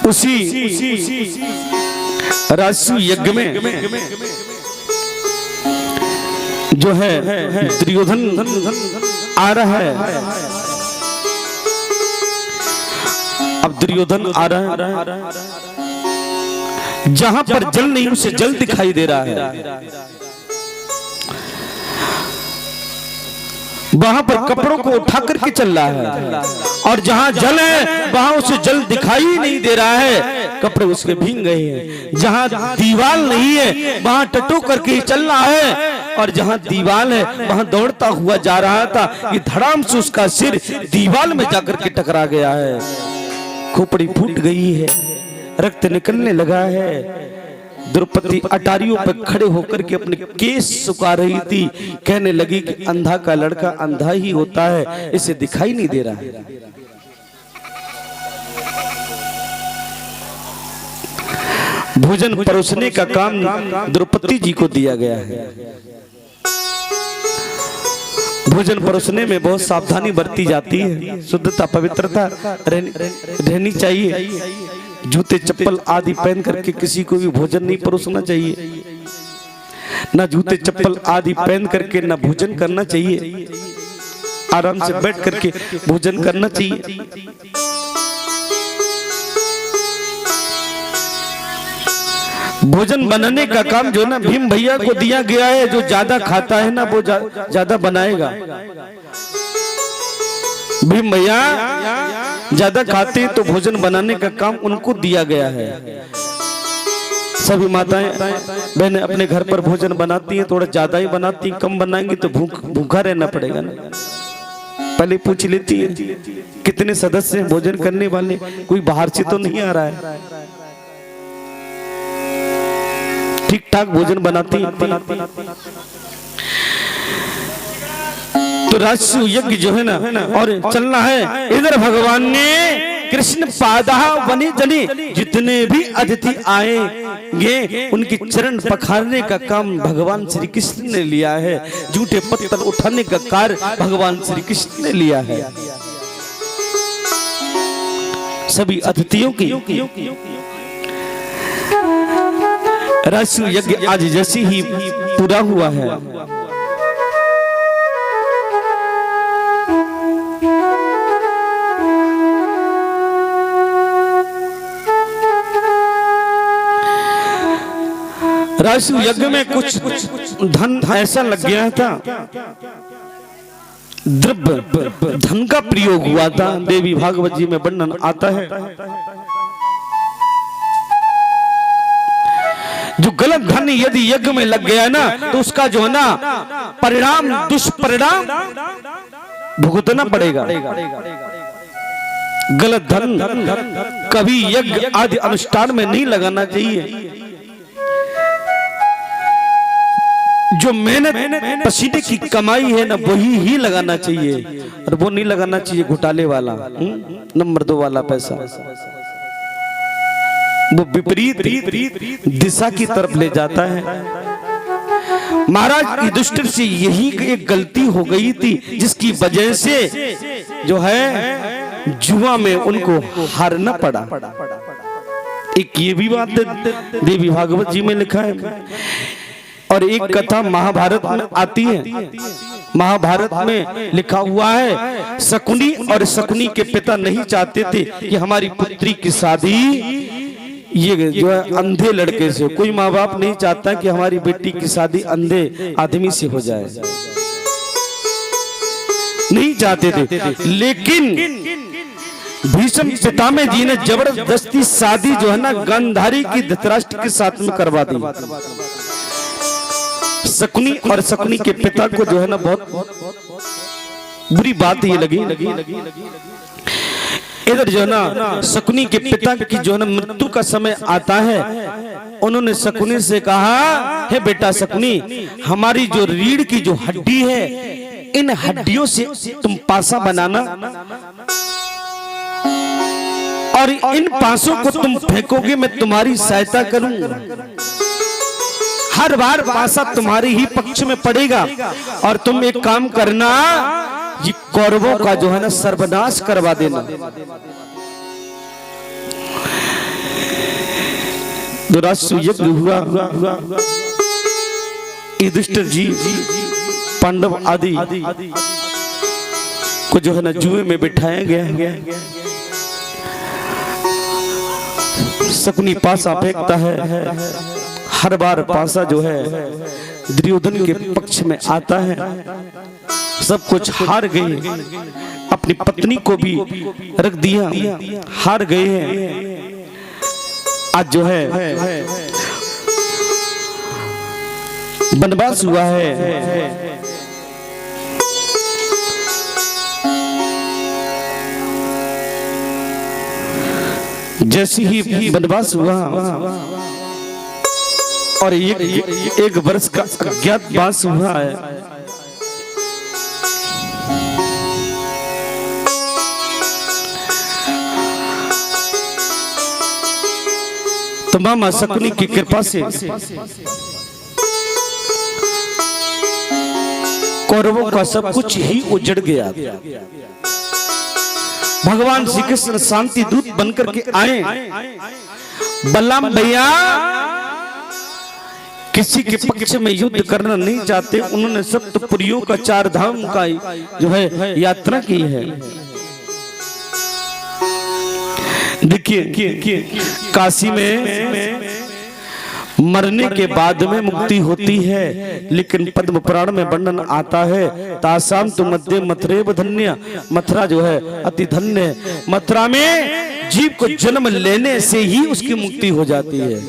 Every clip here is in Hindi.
उसी राजसूय यज्ञ में जो है दुर्योधन आ रहा है। अब दुर्योधन आ रहा है, जहां पर जल नहीं उसे जल दिखाई दे रहा है, वहां पर कपड़ों को उठा करके चल रहा है, और जहां जल है वहां उसे जल दिखाई नहीं दे रहा है, कपड़े उसके भीग गए हैं। जहां दीवाल नहीं है वहां टटो करके चल रहा है, और जहां दीवाल है वहां दौड़ता हुआ जा रहा था कि धड़ाम से उसका सिर दीवाल में जाकर के टकरा गया है, खोपड़ी फूट गई है, रक्त निकलने लगा है। द्रौपदी अटारियों पर खड़े होकर के अपने केस सुखा रही थी, कहने लगी कि अंधा का लड़का अंधा ही होता है, इसे दिखाई नहीं दे रहा है। भोजन परोसने का काम द्रौपदी जी को दिया गया है। भोजन परोसने में बहुत सावधानी बरती जाती है, शुद्धता पवित्रता रहनी चाहिए। जूते चप्पल आदि पहन करके किसी को भी भोजन नहीं परोसना चाहिए, ना जूते चप्पल आदि पहन करके ना भोजन करना चाहिए, आराम से बैठ करके भोजन करना चाहिए। भोजन बनाने का काम जो ना भीम भैया को दिया गया है, जो ज्यादा खाता है ना वो ज्यादा बनाएगा। भीम भैया ज्यादा खाते हैं तो भोजन बनाने का काम उनको दिया गया है। सभी माताएं बहनें अपने घर पर भोजन बनाती हैं, थोड़ा ज्यादा ही बनाती हैं, कम बनाएंगी तो भूखा रहना पड़ेगा ना। पहले पूछ लेती है कितने सदस्य हैं भोजन करने वाले, कोई बाहर से तो नहीं आ रहा है, ठीक ठाक भोजन बनाती है। तो राजसूय यज्ञ जो है ना और चलना है, इधर भगवान ने कृष्ण पादा वनी जनी जितने भी अतिथि आएंगे उनकी चरण पखारने का काम भगवान श्री कृष्ण ने लिया है, जूठे पत्थर उठाने का कार्य भगवान श्री कृष्ण ने लिया है। सभी अतिथियों की राजसूय यज्ञ आज जैसे ही पूरा हुआ है, राजसूय यज्ञ में कुछ धन ऐसा लग गया था, द्रव्य धन का प्रयोग हुआ था। देवी भागवत जी में वर्णन आता है, जो गलत धन यदि यज्ञ में लग गया ना तो उसका जो है ना परिणाम दुष्परिणाम भुगतना पड़ेगा। गलत धन कभी यज्ञ आदि अनुष्ठान में नहीं लगाना चाहिए। जो मेहनत पसीने की कमाई है ना वही ही लगाना चाहिए, और वो नहीं लगाना चाहिए घोटाले वाला नंबर 2 वाला पैसा, वो विपरीत दिशा की तरफ ले जाता है। महाराज की दृष्टि से यही एक गलती हो गई थी, जिसकी वजह से जो है जुआ में उनको हारना पड़ा। एक ये भी बात देवी भागवत जी में लिखा है, और एक कथा महाभारत में आती है। महाभारत में लिखा हुआ है, शकुनी और शकुनी के पिता नहीं चाहते थे कि हमारी पुत्री की शादी ये जो है अंधे लड़के से, कोई माँ बाप नहीं चाहता कि हमारी बेटी की शादी अंधे आदमी से हो जाए, नहीं चाहते थे। लेकिन भीष्म पितामह जी ने जबरदस्ती शादी जो है ना गांधारी की धृतराष्ट्र के साथ में करवा दी। शकुनी और शकुनी के पिता को जो है ना बहुत बुरी बात ये लगी। इधर जो है ना शकुनी के पिता की जो है ना मृत्यु का समय आता है, उन्होंने शकुनी से कहा, हे बेटा शकुनी, हमारी जो रीढ़ की जो हड्डी है, इन हड्डियों से तुम पासा बनाना, और इन पासों को तुम फेंकोगे मैं तुम्हारी सहायता करूंगा। हर बार पासा तुम्हारे ही पक्ष में पड़ेगा, और तुम एक काम करना, ये कौरवों का जो है ना सर्वनाश करवा देना। दुराश्व यज्ञ हुआ, युधिष्ठिर जी पांडव आदि को जो है ना जुए में बिठाया गया। शकुनी पासा फेंकता है, हर बार पासा जो है दुर्योधन के पक्ष में आता है। सब कुछ हार गए, अपनी पत्नी को भी रख दिया, हार गए हैं। आज जो है वनवास हुआ है। जैसे ही वनवास हुआ और एक वर्ष का अज्ञातवास हुआ है, तो मामा शकुनी की कृपा से कौरवों का सब कुछ ही उजड़ गया। भगवान श्री कृष्ण शांति दूत बनकर के आए। बलराम भैया किसी के पक्ष में युद्ध करना नहीं चाहते, उन्होंने सप्तपुरियों का 4 धाम का जो है यात्रा की है। देखिए काशी में मरने के बाद में मुक्ति होती है, लेकिन पद्म पुराण में वर्णन आता है तासाम तो मध्य मथुरेव धन्य, मथुरा जो है अति धन्य। मथुरा में जीव को जन्म लेने से ही उसकी मुक्ति हो जाती है,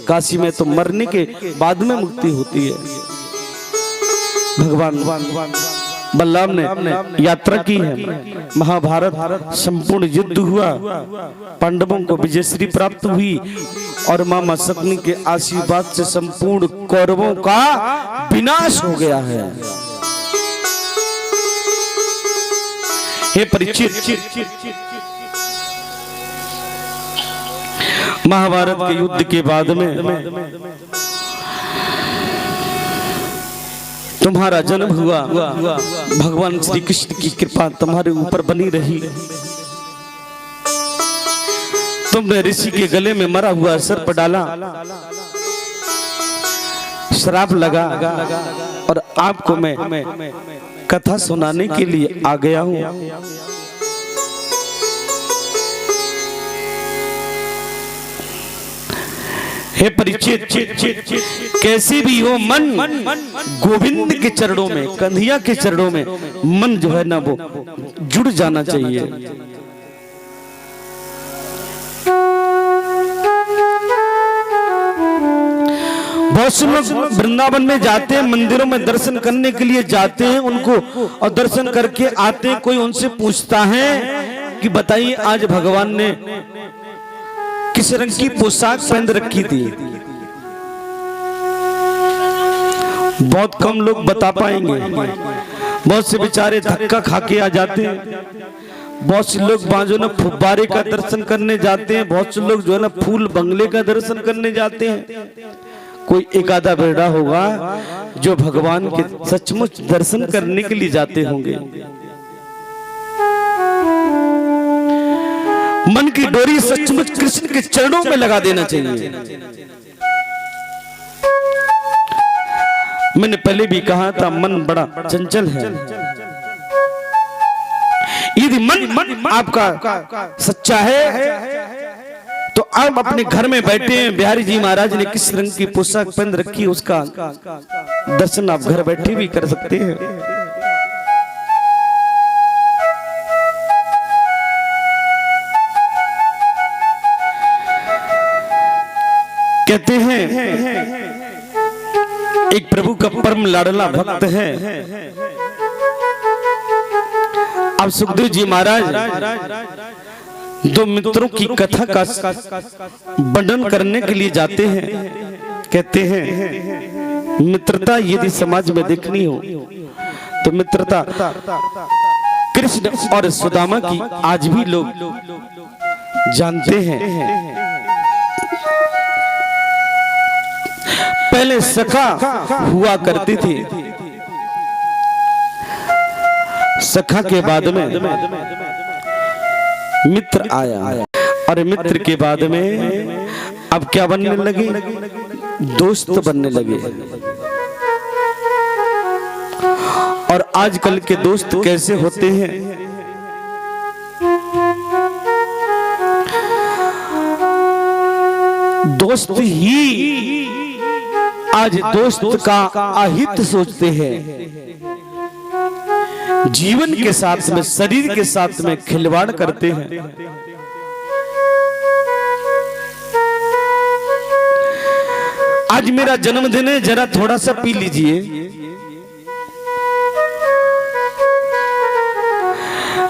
काशी में तो मरने के बाद में मुक्ति होती है। भगवान बलराम ने यात्रा की है, महाभारत संपूर्ण युद्ध हुआ, पांडवों को विजयश्री प्राप्त हुई और मामा शकुनी के आशीर्वाद से संपूर्ण कौरवों का विनाश हो गया है। हे परीक्षित, महाभारत के युद्ध के बाद में तुम्हारा जन्म हुआ, भगवान श्री कृष्ण की कृपा तुम्हारे ऊपर बनी रही। तुमने ऋषि के गले में मरा हुआ सर्प डाला, श्राप लगा, और आपको मैं कथा सुनाने के लिए आ गया हूं। हे परीक्षित, कैसे भी हो मन गोविंद के चरणों में, कंधिया के चरणों में मन जो है ना वो जुड़ जाना चाहिए। बहुत से लोग वृंदावन में जाते हैं, मंदिरों में दर्शन करने के लिए जाते हैं, उनको और दर्शन करके आते हैं। कोई उनसे पूछता है कि बताइए आज भगवान ने किस रंग की पोशाक पहन रखी थी? बहुत कम लोग बता पाएंगे। बहुत से बेचारे धक्का खा के आ जाते हैं। बहुत से लोग जो ना फुब्बारे का दर्शन करने जाते हैं, बहुत से लोग जो है ना फूल बंगले का दर्शन करने जाते हैं। कोई एक आधा बेड़ा होगा जो भगवान के सचमुच दर्शन करने के लिए जाते होंगे। मन की डोरी सचमुच कृष्ण के चरणों में लगा देना चाहिए। मैंने पहले भी कहा था मन बड़ा चंचल है। यदि मन आपका सच्चा है तो आप अपने घर में बैठे हैं, बिहारी जी महाराज ने किस रंग की पोशाक पहन रखी उसका दर्शन आप घर बैठे भी कर सकते हैं। कहते हैं एक प्रभु का परम लाडला भक्त है। अब सुखदेव जी महाराज 2 मित्रों की कथा का वर्णन करने के लिए जाते हैं। कहते हैं मित्रता यदि समाज में देखनी हो तो मित्रता कृष्ण और सुदामा की आज भी लोग जानते हैं। पहले सखा हुआ करती थी, सखा के बाद में मित्र आया और मित्र के बाद में अब क्या बनने लगे? दोस्त बनने लगे। और आजकल के दोस्त कैसे होते हैं? दोस्त ही आज दोस्त का अहित सोचते हैं। जीवन के साथ में, शरीर के साथ में खिलवाड़ करते हैं। आज मेरा जन्मदिन है, जरा थोड़ा सा पी लीजिए।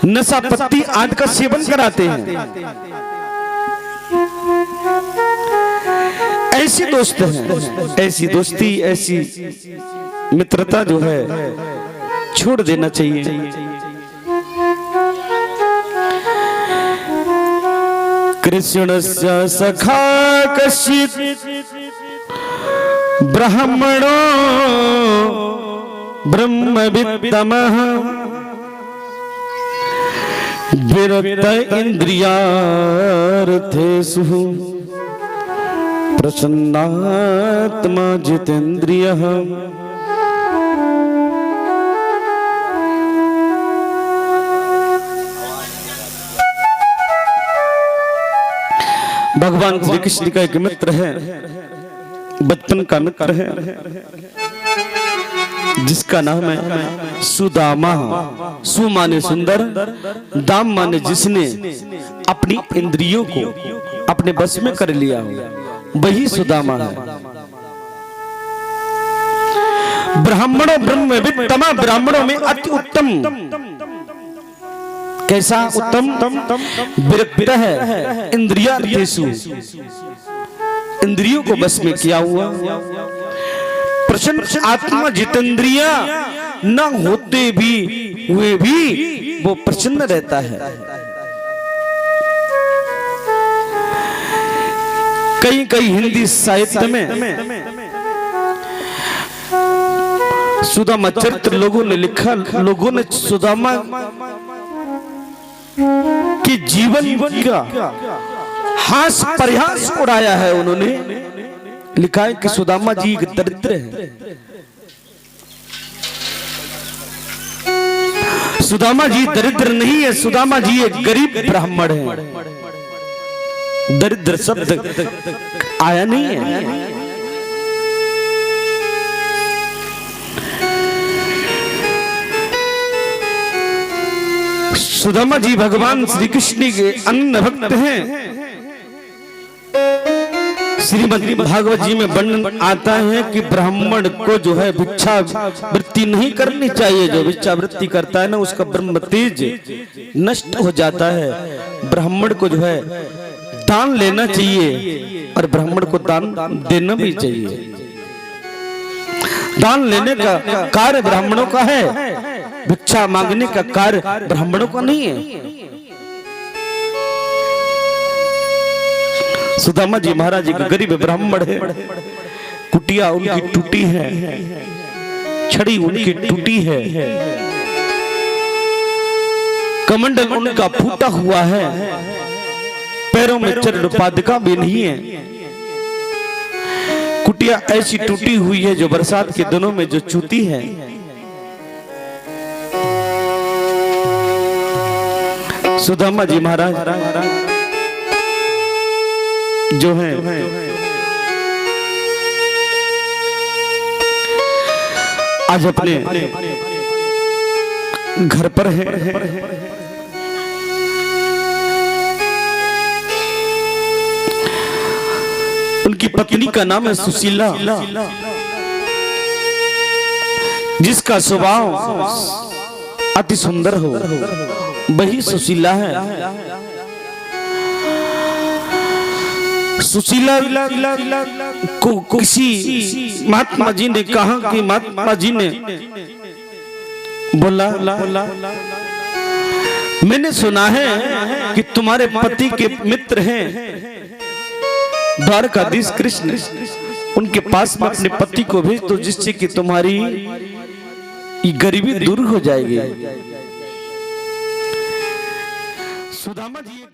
नशा पत्ती आदि का सेवन कराते हैं। ऐसी दोस्त हैं, ऐसी दोस्ती, ऐसी मित्रता जो है छोड़ देना चाहिए। कृष्णस्य सखा कश्चित् ब्राह्मणो ब्रह्मवित्तमः विरक्त इंद्रियार्थेषु प्रसन्नात्मा जितेन्द्रियः। भगवान श्री कृष्ण का एक मित्र है, बचपन का मित्र है, जिसका नाम है सुदामा। सु माने सुंदर, दाम माने जिसने अपनी इंद्रियों को अपने बस में कर लिया हो, वही सुदामा है। ब्राह्मणों ब्रह्मवित्तम, ब्राह्मणों में अति उत्तम। कैसा उत्तम? विरक्त है इंद्रियार्थेषु, इंद्रियों को बस में किया हुआ। प्रसन्न आत्मा जितेंद्रिया, न होते भी हुए भी वो प्रसन्न रहता है। कई कई हिंदी साहित्य में सुदामा चरित्र लोगों ने लिखा, लोगों ने सुदामा कि जीवन का हास प्रयास उड़ाया है। उन्होंने लिखा है कि सुदामा जी एक दरिद्र है। सुदामा जी दरिद्र नहीं है, सुदामा जी एक गरीब ब्राह्मण है। दरिद्र शब्द आया नहीं है। सुदामा जी भगवान श्री कृष्ण के अनन्य भक्त हैं। श्रीमद् भागवत जी में वर्णन आता है कि ब्राह्मण को जो है भिक्षा वृत्ति नहीं करनी चाहिए। जो भिक्षा वृत्ति करता है ना, उसका ब्रह्म तेज नष्ट हो जाता है। ब्राह्मण को जो है दान लेना चाहिए और ब्राह्मण को दान देना भी चाहिए। दान लेने का कार्य ब्राह्मणों का है, भिक्षा मांगने का कार्य ब्राह्मणों का नहीं है। सुदामा जी महाराज एक गरीब ब्राह्मण है। कुटिया उनकी टूटी है, छड़ी उनकी टूटी है, कमंडल उनका फूटा हुआ है, पैरों में चरण पादुका भी नहीं है। कुटिया ऐसी टूटी हुई है जो बरसात के दिनों में जो चूती है। सुदामा जी महाराज जो है आज अपने घर पर है। उनकी पत्नी का नाम है सुशीला, जिसका स्वभाव अति सुंदर हो, वही सुशीला है। सुशीला को किसी महात्मा जी ने कहा कि महात्मा जी ने बोला, मैंने सुना है कि तुम्हारे पति के मित्र हैं द्वारकाधीश कृष्ण, उनके पास में अपने पति को भेज दो, जिससे कि तुम्हारी गरीबी दूर हो जाएगी। सुदामा जी